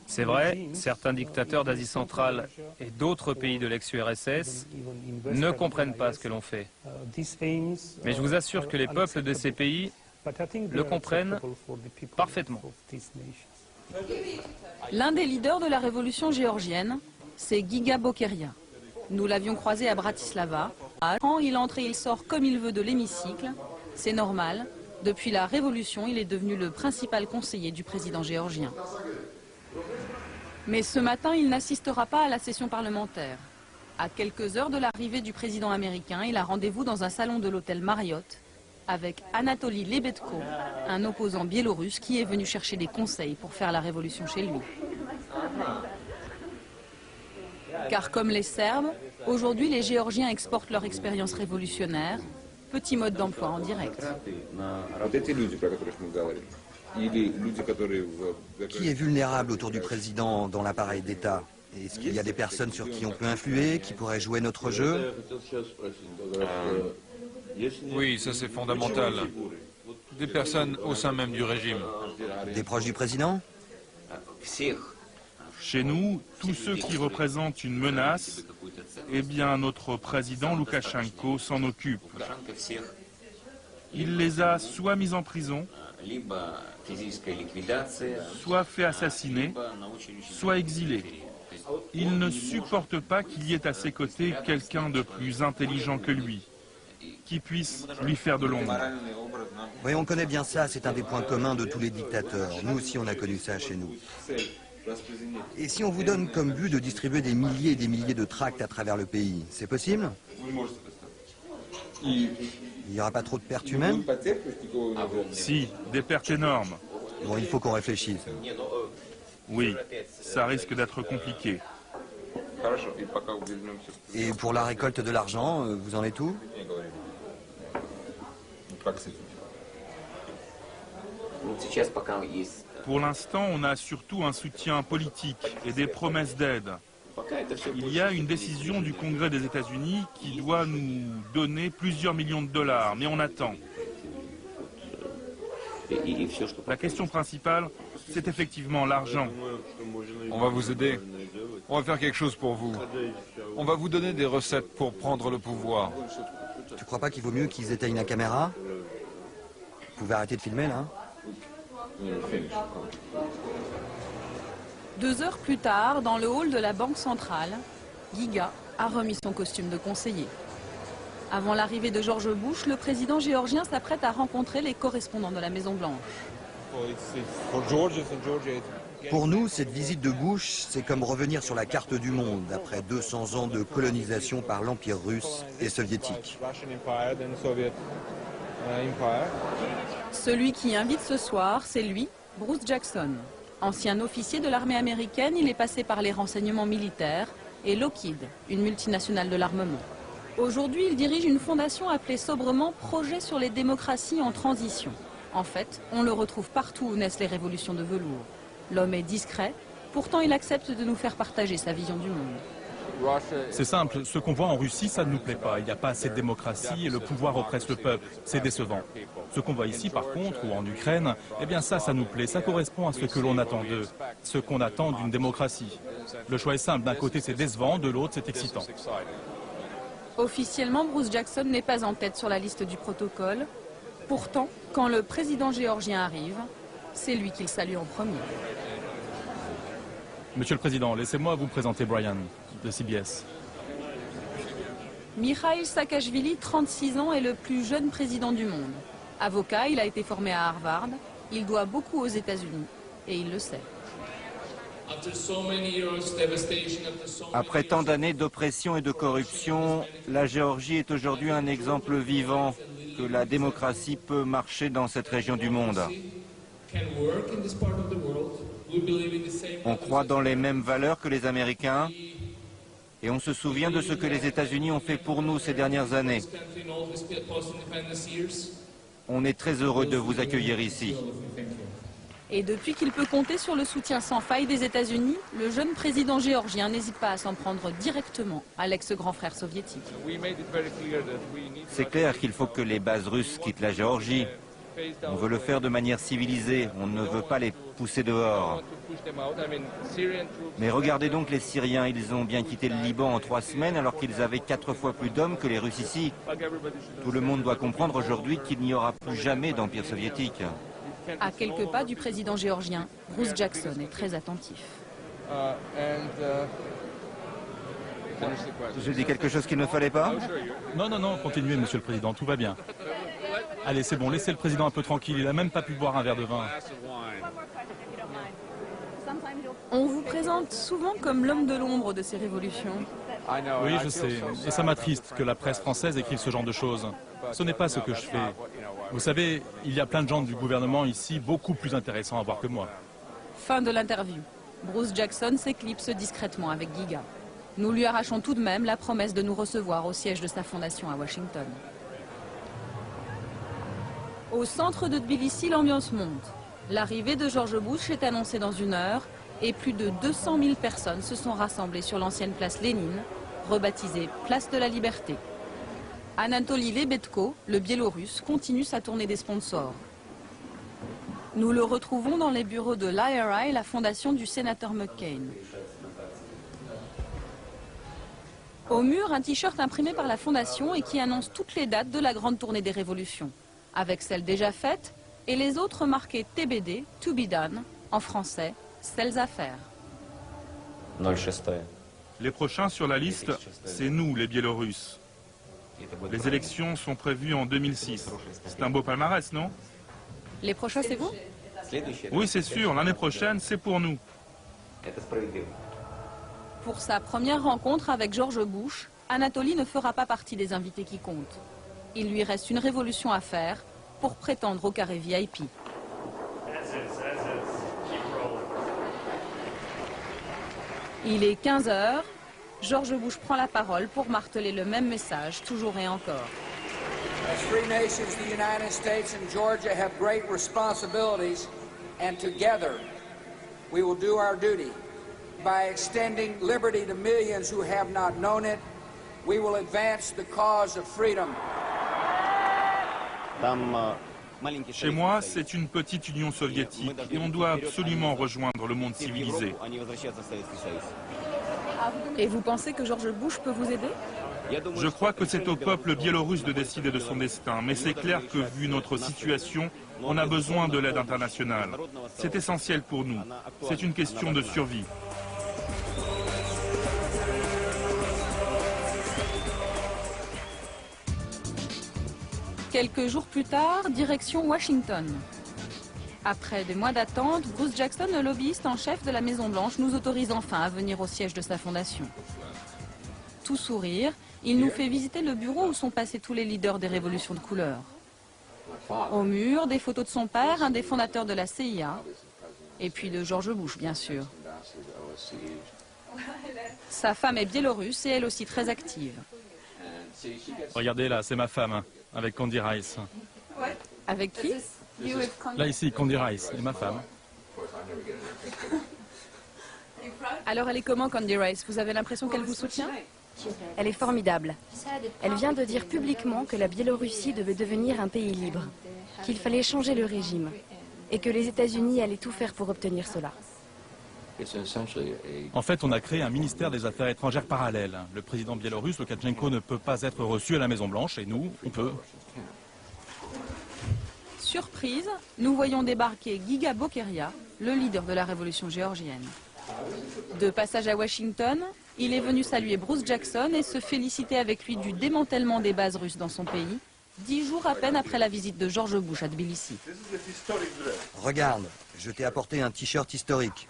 C'est vrai, certains dictateurs d'Asie centrale et d'autres pays de l'ex-URSS ne comprennent pas ce que l'on fait. Mais je vous assure que les peuples de ces pays le comprennent parfaitement. L'un des leaders de la révolution géorgienne, c'est Giga Bokeria. Nous l'avions croisé à Bratislava. Quand il entre et il sort comme il veut de l'hémicycle, c'est normal. Depuis la révolution, il est devenu le principal conseiller du président géorgien. Mais ce matin, il n'assistera pas à la session parlementaire. À quelques heures de l'arrivée du président américain, il a rendez-vous dans un salon de l'hôtel Marriott avec Anatoly Lebedko, un opposant biélorusse qui est venu chercher des conseils pour faire la révolution chez lui. Car comme les Serbes, aujourd'hui les Géorgiens exportent leur expérience révolutionnaire, petit mode d'emploi en direct. Qui est vulnérable autour du président dans l'appareil d'État? Est-ce qu'il y a des personnes sur qui on peut influer, qui pourraient jouer notre jeu? Oui, ça c'est fondamental. Des personnes au sein même du régime. Des proches du président? Chez nous, tous ceux qui représentent une menace, eh bien notre président Loukachenko s'en occupe. Il les a soit mis en prison, soit fait assassiner, soit exilés. Il ne supporte pas qu'il y ait à ses côtés quelqu'un de plus intelligent que lui, qui puisse lui faire de l'ombre. Oui, on connaît bien ça, c'est un des points communs de tous les dictateurs. Nous aussi, on a connu ça chez nous. Et si on vous donne comme but de distribuer des milliers et des milliers de tracts à travers le pays, c'est possible? Il n'y aura pas trop de pertes humaines? Si, des pertes énormes. Bon, il faut qu'on réfléchisse. Oui, ça risque d'être compliqué. Et pour la récolte de l'argent, vous en êtes où? Pour l'instant, on a surtout un soutien politique et des promesses d'aide. Il y a une décision du Congrès des États-Unis qui doit nous donner plusieurs millions de dollars, mais on attend. La question principale, c'est effectivement l'argent. On va vous aider. On va faire quelque chose pour vous. On va vous donner des recettes pour prendre le pouvoir. Tu crois pas qu'il vaut mieux qu'ils éteignent la caméra? Vous pouvez arrêter de filmer, là? 2 heures plus tard, dans le hall de la Banque centrale, Giga a remis son costume de conseiller. Avant l'arrivée de George Bush, le président géorgien s'apprête à rencontrer les correspondants de la Maison-Blanche. Pour nous, cette visite de Bush, c'est comme revenir sur la carte du monde après 200 ans de colonisation par l'Empire russe et soviétique. Celui qui invite ce soir, c'est lui, Bruce Jackson. Ancien officier de l'armée américaine, il est passé par les renseignements militaires et Lockheed, une multinationale de l'armement. Aujourd'hui, il dirige une fondation appelée sobrement Projet sur les démocraties en transition. En fait, on le retrouve partout où naissent les révolutions de velours. L'homme est discret, pourtant il accepte de nous faire partager sa vision du monde. C'est simple, ce qu'on voit en Russie, ça ne nous plaît pas. Il n'y a pas assez de démocratie et le pouvoir oppresse le peuple. C'est décevant. Ce qu'on voit ici, par contre, ou en Ukraine, eh bien ça nous plaît. Ça correspond à ce que l'on attend d'eux, ce qu'on attend d'une démocratie. Le choix est simple. D'un côté, c'est décevant, de l'autre, c'est excitant. Officiellement, Bruce Jackson n'est pas en tête sur la liste du protocole. Pourtant, quand le président géorgien arrive, c'est lui qu'il salue en premier. Monsieur le Président, laissez-moi vous présenter Brian, de CBS. Mikhail Saakashvili, 36 ans, est le plus jeune président du monde. Avocat, il a été formé à Harvard, il doit beaucoup aux États-Unis, et il le sait. Après tant d'années d'oppression et de corruption, la Géorgie est aujourd'hui un exemple vivant que la démocratie peut marcher dans cette région du monde. On croit dans les mêmes valeurs que les Américains et on se souvient de ce que les États-Unis ont fait pour nous ces dernières années. On est très heureux de vous accueillir ici. Et depuis qu'il peut compter sur le soutien sans faille des États-Unis, le jeune président géorgien n'hésite pas à s'en prendre directement à l'ex-grand frère soviétique. C'est clair qu'il faut que les bases russes quittent la Géorgie. On veut le faire de manière civilisée, on ne veut pas les pousser dehors. Mais regardez donc les Syriens, ils ont bien quitté le Liban en 3 semaines alors qu'ils avaient 4 fois plus d'hommes que les Russes ici. Tout le monde doit comprendre aujourd'hui qu'il n'y aura plus jamais d'empire soviétique. À quelques pas du président géorgien, Bruce Jackson est très attentif. J'ai dit quelque chose qu'il ne fallait pas? Non, non, non, continuez, monsieur le président, tout va bien. Allez, c'est bon, laissez le président un peu tranquille, il n'a même pas pu boire un verre de vin. On vous présente souvent comme l'homme de l'ombre de ces révolutions. Oui, je sais, et ça m'attriste que la presse française écrive ce genre de choses. Ce n'est pas ce que je fais. Vous savez, il y a plein de gens du gouvernement ici, beaucoup plus intéressants à voir que moi. Fin de l'interview. Bruce Jackson s'éclipse discrètement avec Giga. Nous lui arrachons tout de même la promesse de nous recevoir au siège de sa fondation à Washington. Au centre de Tbilissi, l'ambiance monte. L'arrivée de George Bush est annoncée dans 1 heure et plus de 200 000 personnes se sont rassemblées sur l'ancienne place Lénine, rebaptisée Place de la Liberté. Anatoly Lebedko, le Biélorusse, continue sa tournée des sponsors. Nous le retrouvons dans les bureaux de l'IRI, la fondation du sénateur McCain. Au mur, un t-shirt imprimé par la fondation et qui annonce toutes les dates de la grande tournée des révolutions, avec celles déjà faites et les autres marquées TBD, To Be Done, en français, celles à faire. Les prochains sur la liste, c'est nous, les Biélorusses. Les élections sont prévues en 2006. C'est un beau palmarès, non? Les prochains, c'est vous? Oui, c'est sûr, l'année prochaine, c'est pour nous. Pour sa première rencontre avec George Bush, Anatoly ne fera pas partie des invités qui comptent. Il lui reste une révolution à faire pour prétendre au carré VIP. Il est 15 h. George Bush prend la parole pour marteler le même message, toujours et encore. As free nations, the United States and Georgia have great responsibilities, and together we will do our duty. By extending liberty to millions who have not known it, we will advance the cause of freedom. Chez moi, c'est une petite union soviétique et on doit absolument rejoindre le monde civilisé. Et vous pensez que George Bush peut vous aider? Je crois que c'est au peuple biélorusse de décider de son destin, mais c'est clair que vu notre situation, on a besoin de l'aide internationale. C'est essentiel pour nous. C'est une question de survie. Quelques jours plus tard, direction Washington. Après des mois d'attente, Bruce Jackson, le lobbyiste en chef de la Maison-Blanche, nous autorise enfin à venir au siège de sa fondation. Tout sourire, il nous fait visiter le bureau où sont passés tous les leaders des révolutions de couleur. Au mur, des photos de son père, un des fondateurs de la CIA, et puis de George Bush, bien sûr. Sa femme est biélorusse et elle aussi très active. Regardez là, c'est ma femme, avec Condi Rice. Avec qui? Là ici, Condi Rice, et ma femme. Alors elle est comment, Condi Rice? Vous avez l'impression qu'elle vous soutient? Elle est formidable. Elle vient de dire publiquement que la Biélorussie devait devenir un pays libre, qu'il fallait changer le régime et que les États-Unis allaient tout faire pour obtenir cela. En fait, on a créé un ministère des Affaires étrangères parallèle. Le président biélorusse, Loukachenko, ne peut pas être reçu à la Maison-Blanche et nous, on peut. Surprise, nous voyons débarquer Giga Bokeria, le leader de la révolution géorgienne. De passage à Washington, il est venu saluer Bruce Jackson et se féliciter avec lui du démantèlement des bases russes dans son pays, 10 jours à peine après la visite de George Bush à Tbilissi. Regarde, je t'ai apporté un t-shirt historique.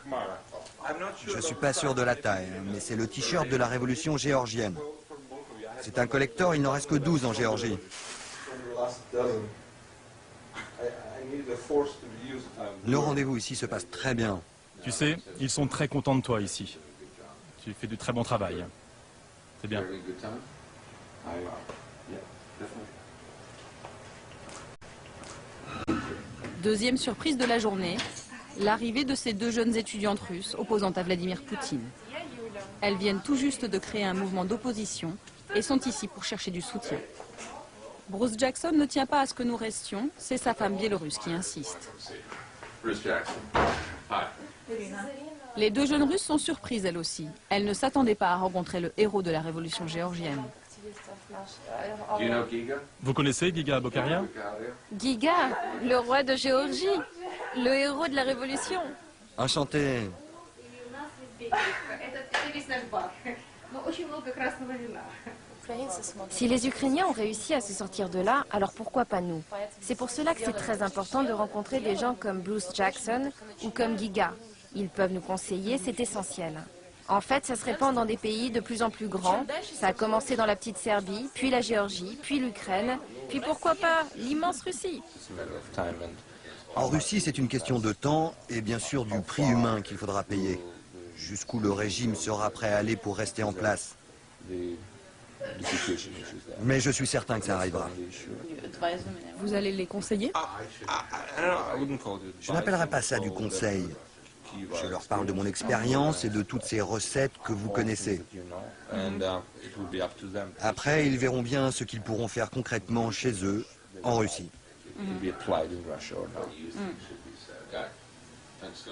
Je ne suis pas sûr de la taille, mais c'est le t-shirt de la révolution géorgienne. C'est un collector, il n'en reste que 12 en Géorgie. Le rendez-vous ici se passe très bien. Tu sais, ils sont très contents de toi ici. Tu fais du très bon travail. C'est bien. Deuxième surprise de la journée, l'arrivée de ces deux jeunes étudiantes russes opposant à Vladimir Poutine. Elles viennent tout juste de créer un mouvement d'opposition et sont ici pour chercher du soutien. Bruce Jackson ne tient pas à ce que nous restions, c'est sa femme biélorusse qui insiste. Les deux jeunes Russes sont surprises elles aussi. Elles ne s'attendaient pas à rencontrer le héros de la révolution géorgienne. Vous connaissez Giga Bokharia? Giga, le roi de Géorgie, le héros de la révolution. Enchanté. Si les Ukrainiens ont réussi à se sortir de là, alors pourquoi pas nous? C'est pour cela que c'est très important de rencontrer des gens comme Bruce Jackson ou comme Giga. Ils peuvent nous conseiller, c'est essentiel. En fait, ça se répand dans des pays de plus en plus grands. Ça a commencé dans la petite Serbie, puis la Géorgie, puis l'Ukraine, puis pourquoi pas l'immense Russie. En Russie, c'est une question de temps et bien sûr du prix humain qu'il faudra payer. Jusqu'où le régime sera prêt à aller pour rester en place. Mais je suis certain que ça arrivera. Vous allez les conseiller? Je n'appellerai pas ça du conseil. Je leur parle de mon expérience et de toutes ces recettes que vous connaissez. Après, ils verront bien ce qu'ils pourront faire concrètement chez eux, en Russie.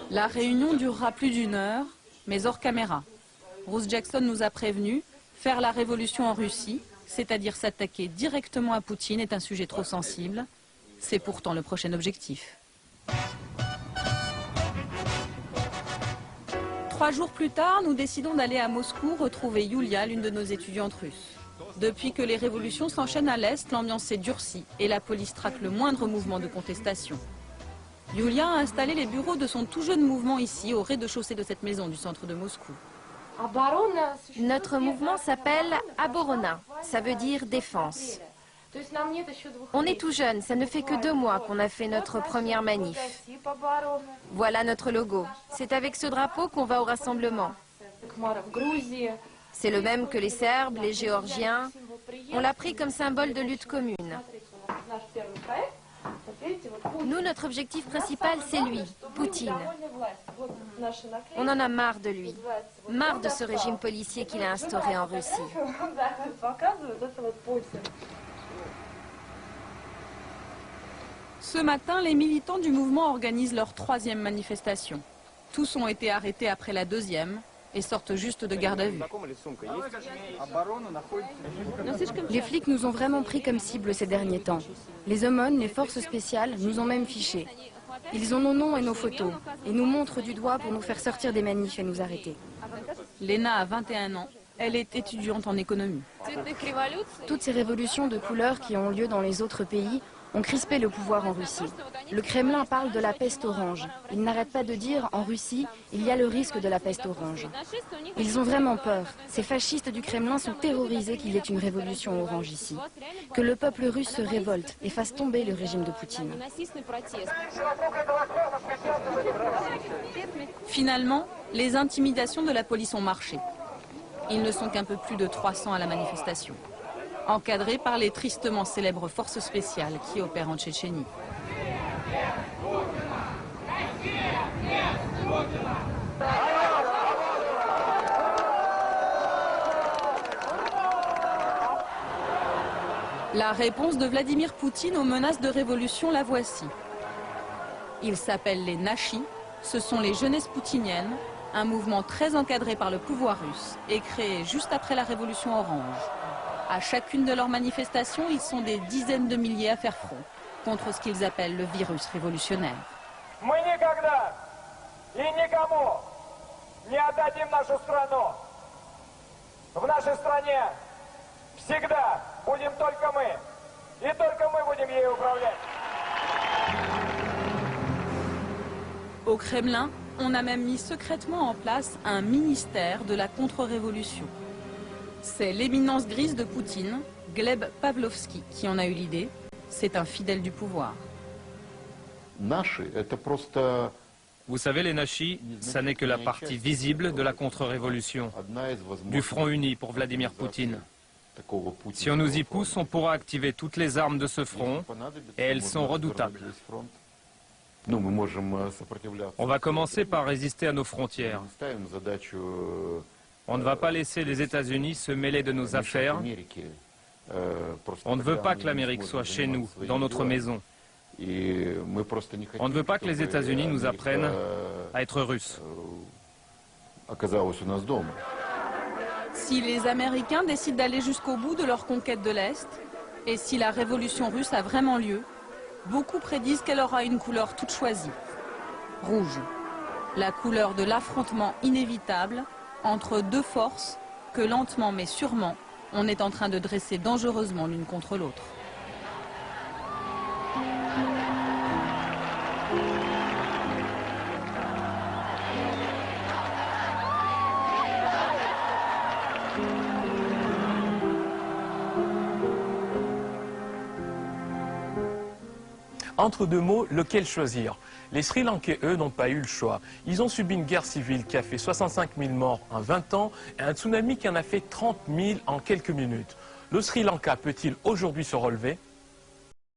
La réunion durera plus d'1 heure, mais hors caméra. Bruce Jackson nous a prévenus, faire la révolution en Russie, c'est-à-dire s'attaquer directement à Poutine, est un sujet trop sensible. C'est pourtant le prochain objectif. 3 jours plus tard, nous décidons d'aller à Moscou retrouver Yulia, l'une de nos étudiantes russes. Depuis que les révolutions s'enchaînent à l'Est, l'ambiance s'est durcie et la police traque le moindre mouvement de contestation. Yulia a installé les bureaux de son tout jeune mouvement ici, au rez-de-chaussée de cette maison du centre de Moscou. Notre mouvement s'appelle Aborona, ça veut dire défense. On est tout jeune, ça ne fait que 2 mois qu'on a fait notre première manif. Voilà notre logo. C'est avec ce drapeau qu'on va au rassemblement. C'est le même que les Serbes, les Géorgiens. On l'a pris comme symbole de lutte commune. Nous, notre objectif principal, c'est lui, Poutine. On en a marre de lui, marre de ce régime policier qu'il a instauré en Russie. Ce matin, les militants du mouvement organisent leur 3e manifestation. Tous ont été arrêtés après la 2e et sortent juste de garde à vue. Les flics nous ont vraiment pris comme cible ces derniers temps. Les aumônes, les forces spéciales, nous ont même fichés. Ils ont nos noms et nos photos et nous montrent du doigt pour nous faire sortir des manifs et nous arrêter. Léna a 21 ans. Elle est étudiante en économie. Toutes ces révolutions de couleurs qui ont lieu dans les autres pays ont crispé le pouvoir en Russie. Le Kremlin parle de la peste orange. Il n'arrête pas de dire en Russie, il y a le risque de la peste orange. Ils ont vraiment peur. Ces fascistes du Kremlin sont terrorisés qu'il y ait une révolution orange ici. Que le peuple russe se révolte et fasse tomber le régime de Poutine. Finalement, les intimidations de la police ont marché. Ils ne sont qu'un peu plus de 300 à la manifestation, encadrés par les tristement célèbres forces spéciales qui opèrent en Tchétchénie. La réponse de Vladimir Poutine aux menaces de révolution, la voici. Ils s'appellent les Nashis, ce sont les jeunesses poutiniennes, un mouvement très encadré par le pouvoir russe et créé juste après la révolution orange. À chacune de leurs manifestations, ils sont des dizaines de milliers à faire front contre ce qu'ils appellent le virus révolutionnaire. Au Kremlin, On a même mis secrètement en place un ministère de la contre-révolution. C'est l'éminence grise de Poutine, Gleb Pavlovski, qui en a eu l'idée. C'est un fidèle du pouvoir. Vous savez, les Nashis, ça n'est que la partie visible de la contre-révolution, du front uni pour Vladimir Poutine. Si on nous y pousse, on pourra activer toutes les armes de ce front, et elles sont redoutables. On va commencer par résister à nos frontières. On ne va pas laisser les États-Unis se mêler de nos affaires. On ne veut pas que l'Amérique soit chez nous, dans notre maison. On ne veut pas que les États-Unis nous apprennent à être russes. Si les Américains décident d'aller jusqu'au bout de leur conquête de l'Est, et si la révolution russe a vraiment lieu, beaucoup prédisent qu'elle aura une couleur toute choisie. Rouge. La couleur de l'affrontement inévitable entre deux forces que lentement mais sûrement, on est en train de dresser dangereusement l'une contre l'autre. Entre deux mots, lequel choisir? Les Sri Lankais, eux, n'ont pas eu le choix. Ils ont subi une guerre civile qui a fait 65 000 morts en 20 ans et un tsunami qui en a fait 30 000 en quelques minutes. Le Sri Lanka peut-il aujourd'hui se relever?